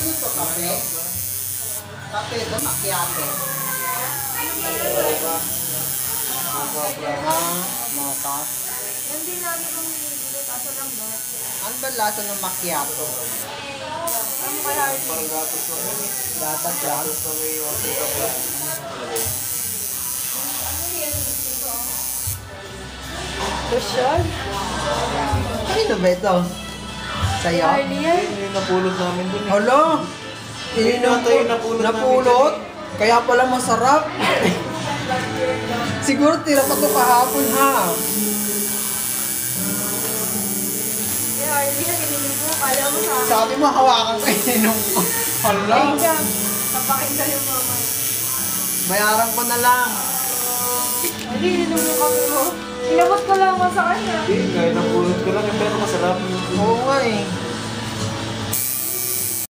Ito, kape. Kape ito, macchiato. Mocha. Yan din lagi kong binibili, kaso lang ba? Ano ba lasa ng macchiato? Ano kaya yun? Parang gatos lang yun eh. Gatas lang? Gatos na may water ka pa. Social? Kanino ba ito? Sa'yo? Harley yan. Yun yung napulot namin dun eh. Hala! Yun ata yung napulot namin Napulot? Kaya pala masarap. Siguro tira pa ito kahapon ha. Eh, Harley yan, ininom mo. Kala mo sa akin. Sabi mo hawakan ko ininom ko. Hala! Ay, ka. Napakita yung mama. Bayaran ko na lang. Harley, ininom mo kami mo. Inabot ko lang mo sa kanya. Hindi, kaya napulot ko lang eh, pero masarap. Oo nga eh.